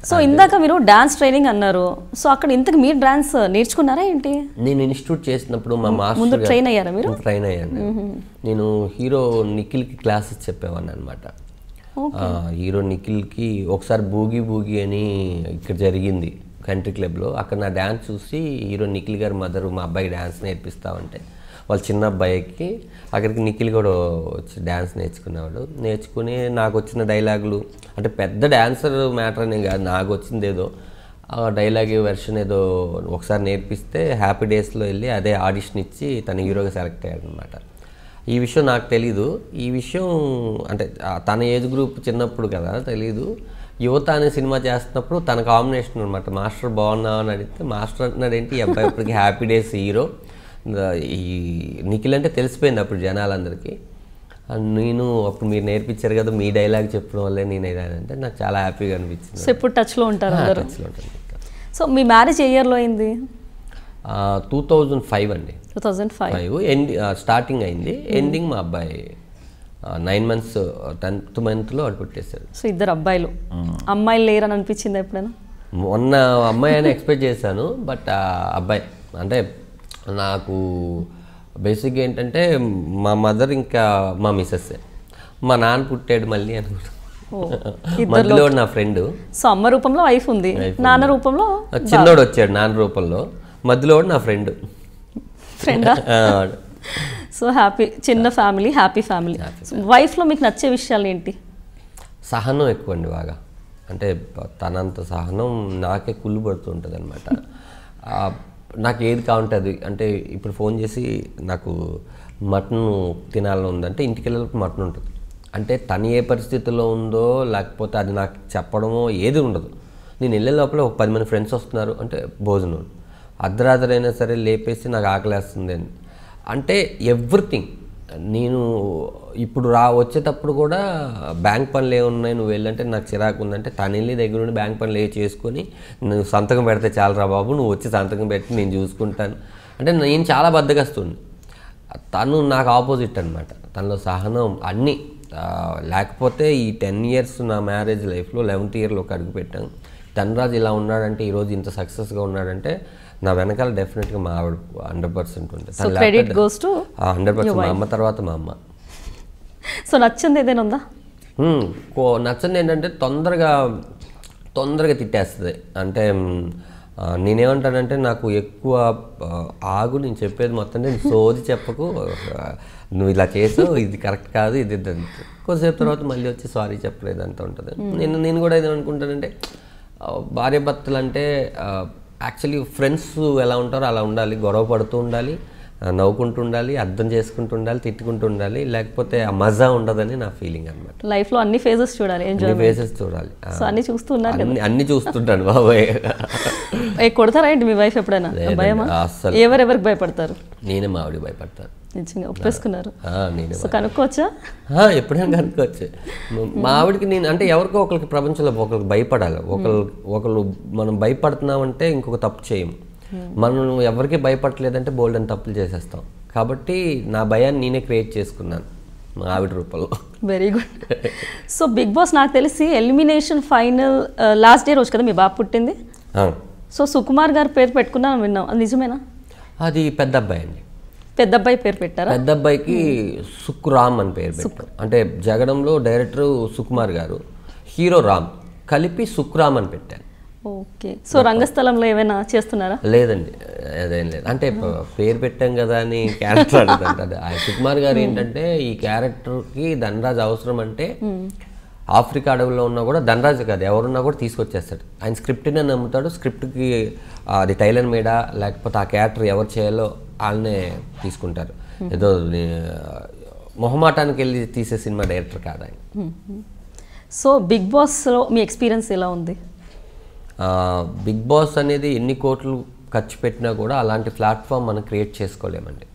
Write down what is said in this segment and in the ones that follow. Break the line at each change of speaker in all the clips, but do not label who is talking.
So ఇందాక మీరు dance training అన్నారు. సో అక్కడ ఇంతకు మీరు డాన్స్ నేర్చుకున్నారా ఏంటి?
నేను ఇన్స్టిట్యూట్ చేసినప్పుడు మా మాస్టర్
ముందు ట్రైన్ అయ్యారా మీరు?
ట్రైన్ అయ్యాను. నేను హీరో నిఖిల్కి క్లాసెస్ చెప్పేవాడిని అనమాట. హీరో నిఖిల్కి ఒకసారి బూగి బూగి అని ఇక్కడ జరిగింది కంట్రీ క్లబ్లో. అక్కడ నా డ్యాన్స్ చూసి హీరో నిఖిల్ గారి మదరు మా అబ్బాయికి డ్యాన్స్ నేర్పిస్తామంటే వాళ్ళ చిన్న అబ్బాయికి అక్కడికి నిఖిల్ కూడా వచ్చి డ్యాన్స్ నేర్చుకునేవాడు. నేర్చుకుని నాకు వచ్చిన డైలాగులు అంటే పెద్ద డ్యాన్సర్ మ్యాటర్ అని కాదు, నాకు వచ్చింది ఏదో డైలాగ్ వెర్షన్ ఏదో ఒకసారి నేర్పిస్తే హ్యాపీ డేస్లో వెళ్ళి అదే ఆడిషన్ ఇచ్చి తన హీరోగా సెలెక్ట్ అయ్యాడు అనమాట. ఈ విషయం నాకు తెలీదు. ఈ విషయం అంటే తన ఏజ్ గ్రూప్ చిన్నప్పుడు కదా తెలీదు. యువత అనే సినిమా చేస్తున్నప్పుడు తన కాంబినేషన్ అనమాట. మాస్టర్ బాగున్నావు అని అడిగితే మాస్టర్ అంటున్నాడు ఏంటి ఈ అబ్బాయి ఇప్పటికి హ్యాపీ డేస్ హీరో. ఈ నిఖిల్ అంటే తెలిసిపోయింది అప్పుడు జనాలందరికీ. నేను అప్పుడు మీరు నేర్పించారు కదా మీ డైలాగ్ చెప్పడం వల్లే నేను అంటే నాకు చాలా హ్యాపీగా అనిపించింది.
సో ఇప్పుడు టచ్లో ఉంటారు అందరూ? సో మీ మ్యారేజ్ ఏ ఇయర్లో అయింది?
2005 అండి.
2005
స్టార్టింగ్ అయింది. ఎండింగ్ మా అబ్బాయి 9 months 10th monthలో అటు పెట్టేశాడు.
సో ఇద్దరు అబ్బాయిలు. అమ్మాయిలు లేరని అనిపించింది ఎప్పుడైనా?
మొన్న అమ్మాయి అని ఎక్స్పెక్ట్ చేశాను, బట్ అబ్బాయి అంటే నాకు బేసిక్గా ఏంటంటే మా మదర్ ఇంకా మా మిస్సెస్. మా నాన్న పుట్టాడు మళ్ళీ అనుకుంటా. మధ్యలో నా ఫ్రెండ్.
సో అమ్మ రూపంలో వైఫ్ ఉంది, నాన్న రూపంలో
చిన్నోడు వచ్చాడు నాన్న రూపంలో, మధ్యలో నా ఫ్రెండ్.
సో హ్యాపీ, చిన్న ఫ్యామిలీ, హ్యాపీ ఫ్యామిలీ. వైఫ్లో మీకు నచ్చే విషయాలు ఏంటి?
సహనం ఎక్కువ అండి బాగా. అంటే తనంత సహనం నాకే కుళ్ళు పడుతూ ఉంటుంది అనమాట. నాకు ఏది కావుంటుంది అంటే ఇప్పుడు ఫోన్ చేసి నాకు మటన్ తినాలని ఉందంటే ఇంటికి వెళ్ళినప్పుడు మటన్ ఉంటుంది. అంటే తను ఏ పరిస్థితిలో ఉందో లేకపోతే అది నాకు చెప్పడమో ఏది ఉండదు. నేను వెళ్ళే లోపల ఒక 10 మంది ఫ్రెండ్స్ వస్తున్నారు అంటే భోజనం, అర్ధరాత్రి అయినా సరే లేపేసి నాకు ఆకలేస్తుంది అని. అంటే ఎవ్రీథింగ్. నేను ఇప్పుడు వచ్చేటప్పుడు కూడా బ్యాంక్ పనులు ఏమున్నాయి నువ్వు వెళ్ళంటే నాకు చిరాకు ఉందంటే తను వెళ్ళి దగ్గర నుండి బ్యాంక్ పనులు చేసుకొని నువ్వు సంతకం పెడితే చాలరా బాబు, నువ్వు వచ్చి సంతకం పెట్టి నేను చూసుకుంటాను అంటే నేను చాలా బద్దకస్తుంది. తను నాకు ఆపోజిట్ అనమాట. తనలో సహనం అన్నీ లేకపోతే ఈ 10 years నా మ్యారేజ్ లైఫ్లో 11th yearలో ఒక అడుగు పెట్టాను. ధనరాజ్ ఇలా ఉన్నాడంటే ఈరోజు ఇంత సక్సెస్గా ఉన్నాడంటే నా వెనకాల డెఫినెట్గా మా ఆవిడ 100% ఉంటుంది. 100% మా అమ్మ తర్వాత మా అమ్మ.
సో నచ్చింది ఏదైనా ఉందా?
నచ్చింది ఏంటంటే తొందరగా తిట్టేస్తుంది. అంటే నేనేమంటానంటే నాకు ఎక్కువ ఆగు, నేను చెప్పేది మొత్తం నేను సోది చెప్పకు, నువ్వు ఇలా చేసావు ఇది కరెక్ట్ కాదు ఇది కొద్దిసేపు తర్వాత మళ్ళీ వచ్చి సారీ చెప్పలేదు అంత ఉంటుంది. నేను కూడా ఏదనుకుంటానంటే భార్య భర్తలు అంటే యాక్చువల్లీ ఫ్రెండ్స్ ఎలా ఉంటారో అలా ఉండాలి. గొడవ పడుతూ ఉండాలి, నవ్వుకుంటూ ఉండాలి, అర్థం చేసుకుంటూ ఉండాలి, తిట్టుకుంటూ ఉండాలి, లేకపోతే ఆ మజా ఉండదని నా ఫీలింగ్ అనమాట.
లైఫ్లో అన్ని ఫేజెస్ చూడాలి,
ఫేజెస్ చూడాలి.
అన్ని చూస్తున్నారు,
అన్ని చూస్తుంటాను బాబాయ్.
కొడతారా ఏంటి మీ వైఫ్ ఎప్పుడైనా? భయమా?
అసలు
ఎవరెవరికి భయపడతారు?
నేనే మా ఆవిడ భయపడతాను.
నిజంగా ఒప్పేసుకున్నారు?
నేను
కనుక్కోవచ్చా?
ఎప్పుడైనా కనుక్కోవచ్చు. మా ఆవిడకి నేను అంటే ఎవరికో ఒకరికి ప్రపంచంలో ఒకరికి భయపడాలి. ఒకళ్ళు మనం భయపడుతున్నామంటే ఇంకొక తప్పు చేయము. మనం ఎవరికి భయపడలేదంటే బోల్డ్ అని తప్పులు చేసేస్తాం. కాబట్టి నా భయాన్ని నేనే క్రియేట్ చేసుకున్నాను మా ఆవిడ రూపంలో.
Very good. So Bigg Boss నాకు తెలిసి ఎలిమినేషన్ ఫైనల్ లాస్ట్ డే రోజు కదా మీ బాబు పుట్టింది. సో సుకుమార్ గారి పేరు పెట్టుకున్నా విన్నాం, అది నిజమేనా?
అది పెద్ద అబ్బాయి అండి.
పెద్ద అబ్బాయి పేరు పెట్టారా?
పెద్ద అబ్బాయికి సుకురామ్ అని పేరు పెట్టారు. అంటే జగడంలో డైరెక్టర్ సుకుమార్ గారు, హీరో రామ్ కలిపి సుకురామ్ అని పెట్టారు.
ఓకే. సో రంగస్థలంలో ఏమైనా చేస్తున్నారా?
లేదండి, అదేం లేదు. అంటే పేరు పెట్టాం కదా అని క్యారెక్టర్ అడుగుతాడు. సుకుమార్ గారు ఏంటంటే ఈ క్యారెక్టర్కి ధనరాజ్ అవసరం అంటే ఆఫ్రికా అడవుల్లో ఉన్నా కూడా ధనరాజు కాదు ఎవరున్నా కూడా తీసుకొచ్చేస్తాడు. ఆయన స్క్రిప్ట్నే నమ్ముతాడు. స్క్రిప్ట్కి అది టైలర్ మేడా లేకపోతే ఆ క్యారెక్టర్ ఎవరు చేయాలో వాళ్ళనే తీసుకుంటారు. ఏదో మొహమాటానికి వెళ్ళి తీసే సినిమా డైరెక్టర్ కాదు ఆయన.
సో బిగ్ బాస్లో మీ ఎక్స్పీరియన్స్ ఎలా ఉంది?
బిగ్ బాస్ అనేది ఎన్ని కోట్లు ఖర్చు పెట్టినా కూడా అలాంటి ప్లాట్ఫామ్ మనం క్రియేట్ చేసుకోలేమండి.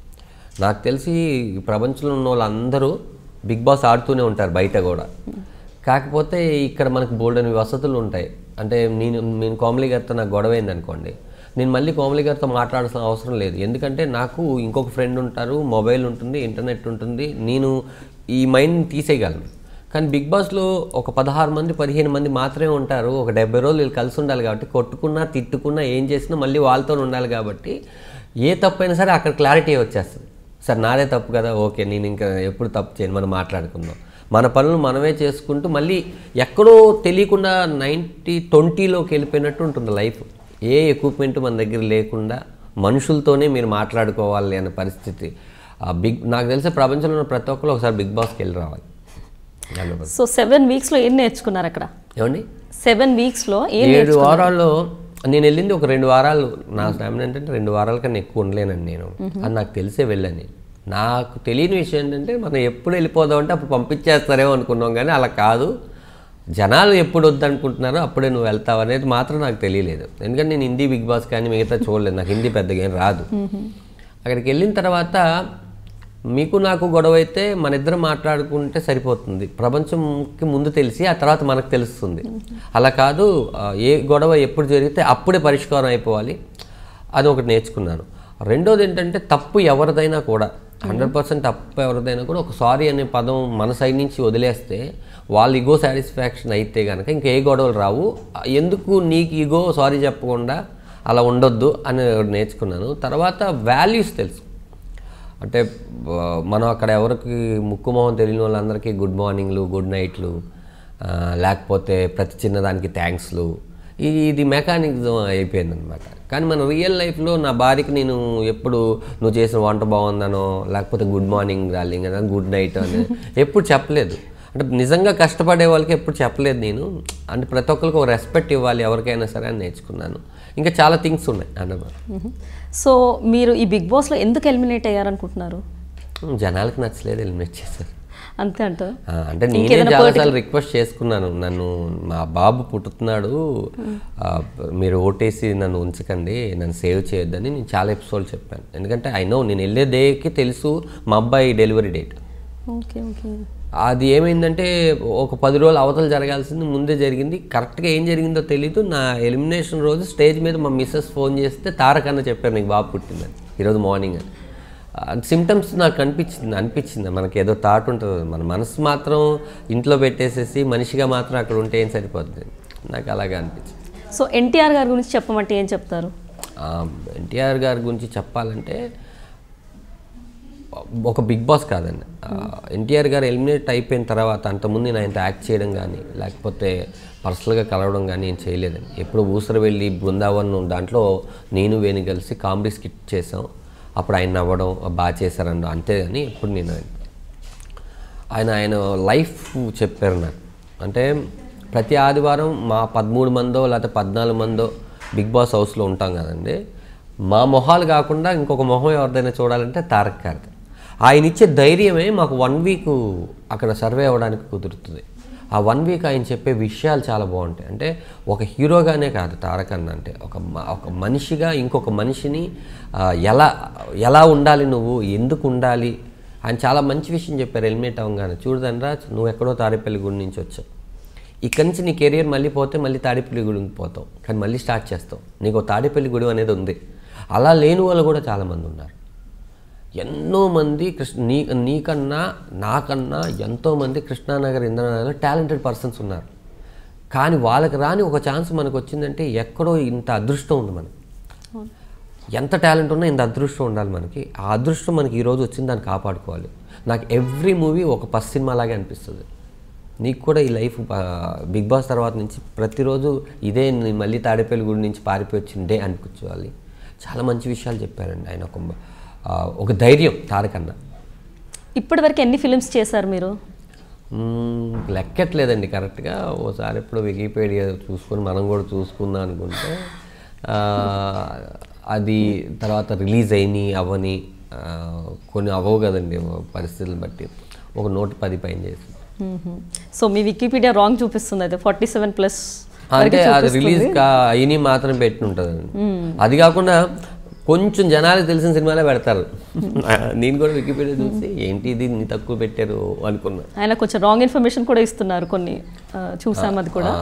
నాకు తెలిసి ప్రపంచంలో ఉన్న వాళ్ళందరూ బిగ్ బాస్ ఆడుతూనే ఉంటారు బయట కూడా. కాకపోతే ఇక్కడ మనకు బోల్డ్ అని వసతులు ఉంటాయి. అంటే నేను కోమలి గారితో నాకు గొడవ అయింది అనుకోండి, నేను మళ్ళీ కోమలి గారితో మాట్లాడాల్సిన అవసరం లేదు. ఎందుకంటే నాకు ఇంకొక ఫ్రెండ్ ఉంటారు, మొబైల్ ఉంటుంది, ఇంటర్నెట్ ఉంటుంది, నేను ఈ మైండ్ని తీసేయగలను. కానీ బిగ్ బాస్లో ఒక 16 మంది 15 మంది మాత్రమే ఉంటారు. ఒక 70 రోజులు వీళ్ళు కలిసి ఉండాలి కాబట్టి, కొట్టుకున్నా తిట్టుకున్నా ఏం చేసినా మళ్ళీ వాళ్ళతో ఉండాలి కాబట్టి ఏ తప్పైనా సరే అక్కడ క్లారిటీ వచ్చేస్తుంది. సార్ నాదే తప్పు కదా, ఓకే నేను ఇంకా ఎప్పుడు తప్పు చేయను, మనం మాట్లాడుకుందాం, మన పనులు మనమే చేసుకుంటూ మళ్ళీ ఎక్కడో తెలియకుండా 90-20లోకి వెళ్ళిపోయినట్టు ఉంటుంది లైఫ్. ఏ ఎక్విప్మెంట్ మన దగ్గర లేకుండా మనుషులతోనే మీరు మాట్లాడుకోవాలి అనే పరిస్థితి. నాకు తెలిసే ప్రపంచంలో ఉన్న ప్రతి ఒక్కరు ఒకసారి బిగ్ బాస్కి వెళ్ళి రావాలి.
సో 7 వీక్స్లో ఏం నేర్చుకున్నారు అక్కడ?
ఏమండి
7 వీక్స్లో
7 వారాల్లో నేను వెళ్ళింది ఒక 2 వారాలు. నా స్టామినా ఏంటంటే 2 వారాల కన్నా ఎక్కువ ఉండలేనండి నేను. అది నాకు తెలిసే వెళ్ళని. నాకు తెలియని విషయం ఏంటంటే మనం ఎప్పుడు వెళ్ళిపోదాం అంటే అప్పుడు పంపించేస్తారేమో అనుకున్నాం, కానీ అలా కాదు. జనాలు ఎప్పుడు వద్దనుకుంటున్నారో అప్పుడే నువ్వు వెళ్తావు అనేది మాత్రం నాకు తెలియలేదు. ఎందుకంటే నేను హిందీ బిగ్ బాస్ కానీ మిగతా చూడలేదు, నాకు హిందీ పెద్దగా ఏం రాదు. అక్కడికి వెళ్ళిన తర్వాత మీకు నాకు గొడవ అయితే మన ఇద్దరం మాట్లాడుకుంటే సరిపోతుంది. ప్రపంచంకి ముందు తెలిసి ఆ తర్వాత మనకు తెలుస్తుంది. అలా కాదు, ఏ గొడవ ఎప్పుడు జరిగితే అప్పుడే పరిష్కారం అయిపోవాలి. అది ఒకటి నేర్చుకున్నాను. రెండోది ఏంటంటే తప్పు ఎవరిదైనా కూడా 100% తప్పు ఎవరిదైనా కూడా ఒక సారీ అనే పదం మన సైడ్ నుంచి వదిలేస్తే వాళ్ళు ఈగో సాటిస్ఫాక్షన్ అయితే కనుక ఇంకా ఏ గొడవలు రావు. ఎందుకు నీకు ఈగో సారీ చెప్పకుండా అలా ఉండొద్దు అని నేర్చుకున్నాను. తర్వాత వాల్యూస్ తెలుసు. అంటే మనం అక్కడ ఎవరికి ముక్కు మొహం తెలియని వాళ్ళందరికీ గుడ్ మార్నింగ్లు, గుడ్ నైట్లు, లేకపోతే ప్రతి చిన్నదానికి థ్యాంక్స్లు, ఇది మెకానిజం అయిపోయిందనమాట. కానీ మన రియల్ లైఫ్లో నా భార్యకి నేను ఎప్పుడు నువ్వు చేసిన వంట బాగుందనో, లేకపోతే గుడ్ మార్నింగ్ డార్లింగ్ అని, గుడ్ నైట్ అని ఎప్పుడు చెప్పలేదు. అంటే నిజంగా కష్టపడే వాళ్ళకి ఎప్పుడు చెప్పలేదు నేను. అంటే ప్రతి ఒక్కరికి ఒక రెస్పెక్ట్ ఇవ్వాలి ఎవరికైనా సరే అని నేర్చుకున్నాను. ఇంకా చాలా థింగ్స్ ఉన్నాయి అన్నమాట.
సో మీరు ఈ బిగ్ బాస్లో ఎందుకు ఎలిమినేట్ అయ్యారనుకుంటున్నారు?
జనాలకు నచ్చలేదు, ఎలిమినేట్ చేశారు
అంతే అంట.
అంటే నేనే చాలాసార్లు రిక్వెస్ట్ చేసుకున్నాను, నన్ను మా బాబు పుట్టుతున్నాడు, మీరు ఓటేసి నన్ను ఉంచకండి, నన్ను సేవ్ చేయొద్దని నేను చాలా ఎపిసోడ్లు చెప్పాను. ఎందుకంటే నేను వెళ్ళే డేకి తెలుసు మా అబ్బాయి డెలివరీ డేట్.
Okay okay.
అది ఏమైందంటే ఒక 10 రోజులు అవతలు జరగాల్సింది ముందే జరిగింది. కరెక్ట్గా ఏం జరిగిందో తెలీదు. నా ఎలిమినేషన్ రోజు స్టేజ్ మీద మా మిస్సెస్ ఫోన్ చేస్తే తారకన్న చెప్పారు నీకు బాబు పుట్టిందని ఈరోజు మార్నింగ్ అని. సిమ్టమ్స్ నాకు అనిపించింది మనకి ఏదో థాట్ ఉంటుంది, మన మనసు మాత్రం ఇంట్లో పెట్టేసేసి మనిషిగా మాత్రం అక్కడ ఉంటే ఏం సరిపోతుంది, నాకు అలాగే అనిపించింది.
సో ఎన్టీఆర్ గారి గురించి చెప్పమంటే ఏం చెప్తారు?
ఎన్టీఆర్ గారి గురించి చెప్పాలంటే ఒక బిగ్ బాస్ కాదండి, ఎన్టీఆర్ గారు ఎలిమినేట్ అయిపోయిన తర్వాత అంతకుముందు నేను ఆయనతో యాక్ట్ చేయడం కానీ లేకపోతే పర్సనల్గా కలవడం కానీ ఏం చేయలేదండి. ఎప్పుడు ఊసర వెళ్ళి బృందావనం దాంట్లో నేను వేణు కలిసి కామెడీ స్కిట్ చేసాం, అప్పుడు ఆయన నవ్వడం బాగా చేశారన్న అంతే. కానీ ఎప్పుడు నేను ఆయన లైఫ్ చెప్పారు నాకు. అంటే ప్రతి ఆదివారం మా 13 మందో లేకపోతే 14 మందో బిగ్ బాస్ హౌస్లో ఉంటాం కదండి, మా మొహాలు కాకుండా ఇంకొక మొహం ఎవరిదైనా చూడాలంటే తారక్ గారిది. ఆయన ఇచ్చే ధైర్యమే మాకు 1 వీక్ అక్కడ సర్వే అవ్వడానికి కుదురుతుంది. ఆ 1 వీక్ ఆయన చెప్పే విషయాలు చాలా బాగుంటాయి. అంటే ఒక హీరోగానే కాదు తారక్ అన్న అంటే ఒక మనిషిగా ఇంకొక మనిషిని ఎలా ఉండాలి, నువ్వు ఎందుకు ఉండాలి, ఆయన చాలా మంచి విషయం చెప్పారు. ఎలిమినేట్ అవ్వగానే చూడదనరా నువ్వు ఎక్కడో తాడేపల్లి గుడి నుంచి వచ్చావు, ఇక్కడి నుంచి నీ కెరియర్ మళ్ళీ పోతే మళ్ళీ తాడేపల్లి గుడికి పోతావు, కానీ మళ్ళీ స్టార్ట్ చేస్తావు, నీకు తాడేపల్లి గుడి అనేది ఉంది. అలా లేని వాళ్ళు కూడా చాలామంది ఉన్నారు. ఎంతోమంది నీకన్నా నాకన్నా ఎంతోమంది కృష్ణానగర్ ఇంద్రనగర్ టాలెంటెడ్ పర్సన్స్ ఉన్నారు. కానీ వాళ్ళకి రాని ఒక ఛాన్స్ మనకు వచ్చిందంటే ఎక్కడో ఇంత అదృష్టం ఉంది మనకి. ఎంత టాలెంట్ ఉన్నా ఇంత అదృష్టం ఉండాలి మనకి. ఆ అదృష్టం మనకి ఈరోజు వచ్చింది, దాన్ని కాపాడుకోవాలి. నాకు ఎవ్రీ మూవీ ఒక ఫస్ట్ సినిమా లాగే అనిపిస్తుంది. నీకు కూడా ఈ లైఫ్ బిగ్ బాస్ తర్వాత నుంచి ప్రతిరోజు ఇదే మళ్ళీ తాడేపల్లి గుడి నుంచి పారిపోయి వచ్చిండే అనిపించాలి. చాలా మంచి విషయాలు చెప్పారండి ఆయన. ఒక ధైర్యం తారకన్న.
ఇప్పటివరకు ఎన్ని ఫిల్మ్స్ చేశారు మీరు?
లెక్కట్లేదండి కరెక్ట్గా. ఓసారి ఎప్పుడు వికీపీడియా చూసుకొని మనం కూడా చూసుకుందాం అనుకుంటే అది తర్వాత రిలీజ్ అయినాయి అవని కొన్ని అవ్వవు కదండి పరిస్థితులను బట్టి, ఒక 110 పైన చేసి.
సో మీ వికీపీడియా రాంగ్ చూపిస్తుంది అయితే 47+
అంటే అది రిలీజ్ అయినాయి మాత్రం పెట్టి ఉంటుందండి. అది కాకుండా కొంచెం జనాలకు తెలిసిన సినిమాలే పెడతారు. నేను కూడా వికీపీడియా చూసి ఏంటి ఇది ఇన్ని తక్కువ పెట్టారు అనుకున్నా.
ఆయన కొంచెం రాంగ్ ఇన్ఫర్మేషన్ కూడా ఇస్తున్నారు కొన్ని, చూసాం అది కూడా.